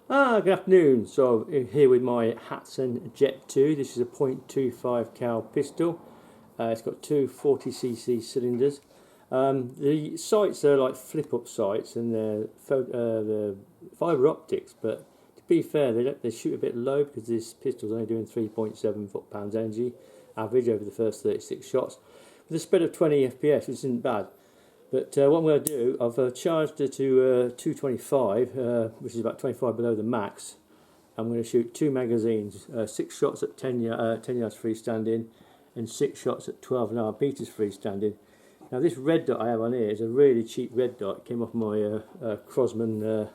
Good afternoon. So I'm here with my Hatsan Jet 2. This is a .25 cal pistol. It's got two 40cc cylinders. The sights are like flip-up sights, and they're fibre optics. But to be fair, they shoot a bit low because this pistol's only doing 3.7 foot-pounds energy average over the first 36 shots, with a spread of 20 FPS, which isn't bad. But what I'm going to do, I've charged it to 225, which is about 25 below the max. I'm going to shoot two magazines, 6 shots at 10 yards freestanding, and 6 shots at 12.5 meters freestanding. Now this red dot I have on here is a really cheap red dot. It came off my Crosman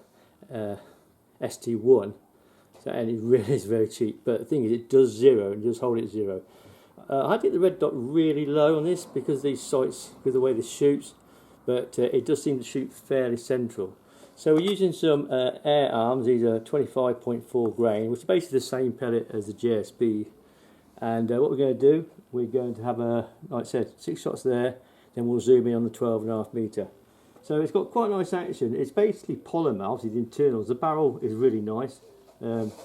ST1, and it really is very cheap. But the thing is, it does zero, and just hold it zero. I get the red dot really low on this because these sights, with the way this shoots. But it does seem to shoot fairly central. So we're using some air arms. These are 25.4 grain, which is basically the same pellet as the JSB. And what we're going to do, we're going to have, like I said, 6 shots there, then we'll zoom in on the 12.5 meter. So it's got quite nice action. It's basically polymer, obviously the internals. The barrel is really nice.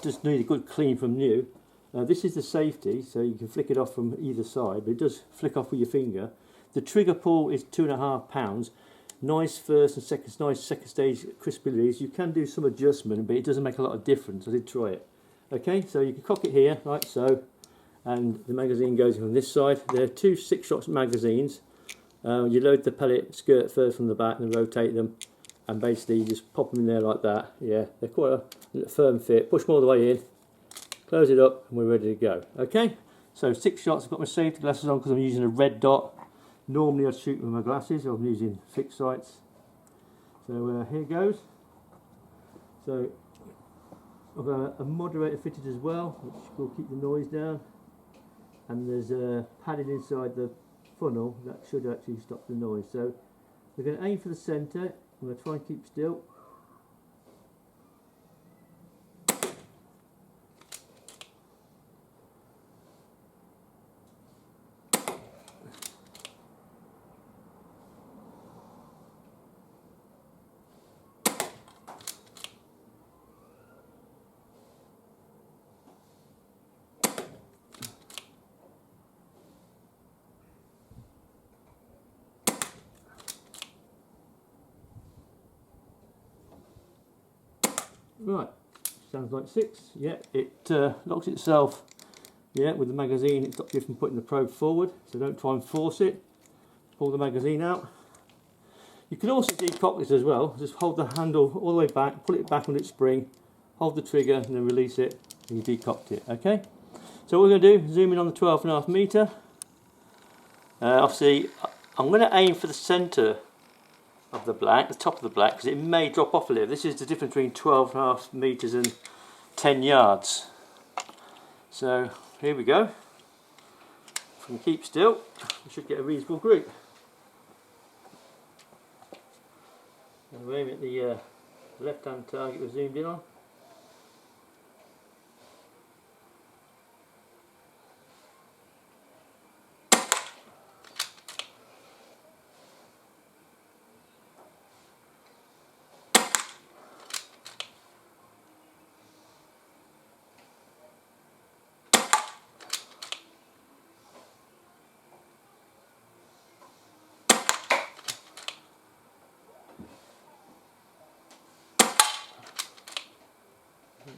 Just need a good clean from new. This is the safety, so you can flick it off from either side, but it does flick off with your finger. The trigger pull is 2.5 pounds. Nice first and second stage crispy release. You can do some adjustment, but it doesn't make a lot of difference. I did try it. Okay, so you can cock it here, like so, and the magazine goes from this side. There are two 6 shots magazines. You load the pellet skirt first from the back and rotate them, and basically you just pop them in there like that. Yeah, they're quite a firm fit. Push them all the way in, close it up, and we're ready to go. Okay, so 6 shots. I've got my safety glasses on because I'm using a red dot. Normally I'd shoot with my glasses, I'm using fixed sights. So here goes. So I've got a moderator fitted as well, which will keep the noise down. And there's a padding inside the funnel that should actually stop the noise. So we're going to aim for the centre. I'm going to try and keep still. Right, sounds like 6. Yeah, it locks itself. Yeah, with the magazine, it stops you from putting the probe forward, so don't try and force it. Pull the magazine out. You can also decock this as well. Just hold the handle all the way back, pull it back on its spring, hold the trigger, and then release it, and you decocked it. Okay. So what we're going to do, zoom in on the 12.5 meter. Obviously, I'm going to aim for the centre of the black, the top of the black, because it may drop off a little. This is the difference between 12.5 meters and 10 yards. So here we go. If we can keep still, we should get a reasonable group. And we're aiming at the left-hand target we're zoomed in on.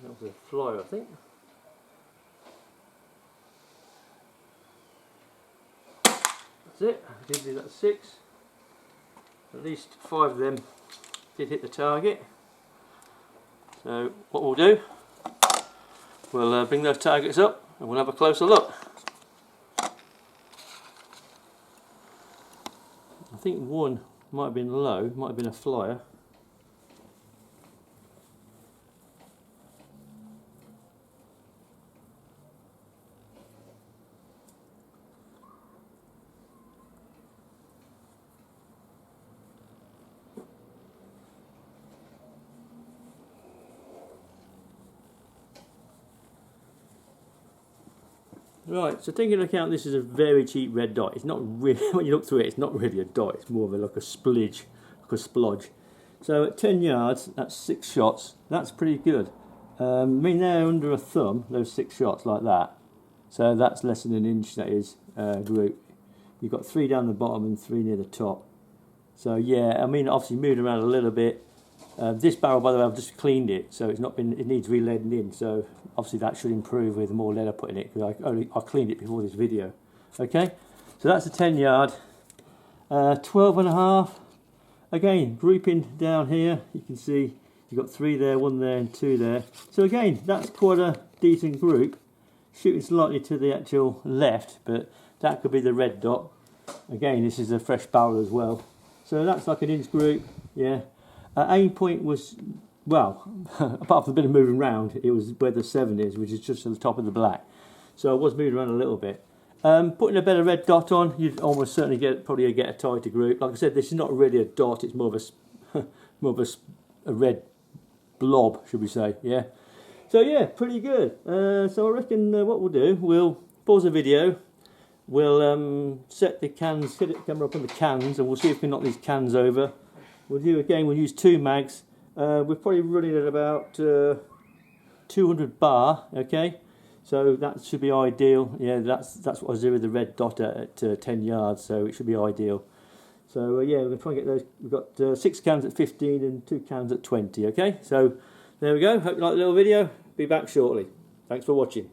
That was a flyer, I think. That's it. I did do that 6. At least 5 of them did hit the target. So what we'll do, we'll bring those targets up and we'll have a closer look. I think one might have been low, might have been a flyer. Right, so taking into account this is a very cheap red dot. It's not really, when you look through it, it's not really a dot. It's more of a, like a splodge, like a splodge. So at 10 yards, that's 6 shots. That's pretty good. I mean, they're under a thumb, those 6 shots like that. So that's less than an inch, that is, group. You've got 3 down the bottom and 3 near the top. So yeah, I mean, obviously moved around a little bit. This barrel, by the way, I've just cleaned it, so it's not been. It needs re-leading in. So obviously that should improve with more lead I put in it, because I cleaned it before this video. Okay, so that's a 10 yard, 12 and a half. Again, grouping down here, you can see you've got 3 there, 1 there, and 2 there. So again, that's quite a decent group. Shooting slightly to the actual left, but that could be the red dot. Again, this is a fresh barrel as well. So that's like an inch group, yeah. Aim point was, well, apart from a bit of moving around, it was where the 7 is, which is just at the top of the black. So I was moving around a little bit. Putting a better red dot on, you'd almost certainly probably get a tighter group. Like I said, this is not really a dot; it's more of a red blob, should we say? Yeah. So yeah, pretty good. So I reckon what we'll do, we'll pause the video. We'll set the cans, set the camera up on the cans, and we'll see if we can knock these cans over. We'll use 2 mags. We're probably running at about 200 bar. Okay. So that should be ideal. Yeah, that's what I was doing with the red dot at 10 yards, so it should be ideal. So yeah, we're going to try and get those. We've got 6 cans at 15 and 2 cans at 20, okay? So there we go. Hope you like the little video. Be back shortly. Thanks for watching.